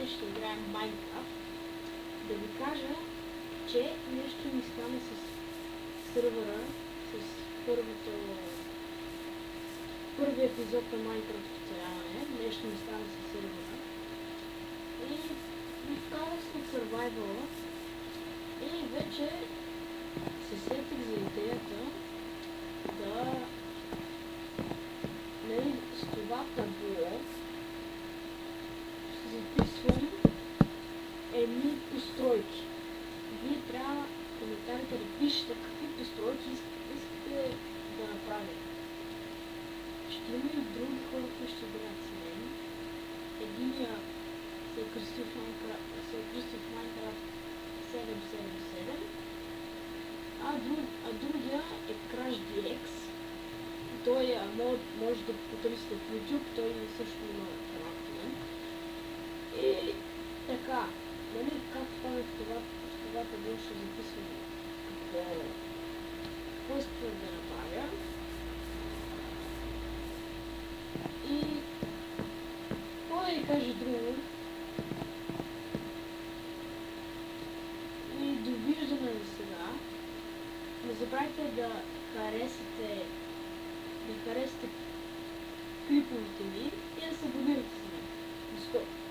ще играем Minecraft, да ви кажа, че нещо ми стана с сървъра, с първи епизод на Minecraft оцеляване, нещо ми стана с сървъра и ми вкарах с Survival и вече се сетих за идеята да, нали, с това табло ще записвам едни постройки. Вие трябва в коментарите да пишете какви постройки искате да направим. Ще има и други хора, които ще играят с мен. Единия се е кръстил в Minecraft 777, а другия е Crash DX. Той може да потърсите в YouTube, той също има канал на мен. И така, нали, както стане в това табло ще записвам какво искам да направя. И какво да ви кажа друго? И довиждане за сега. Не забравяйте да харесате клиповете ми и да се абонирате за мен. До скоро!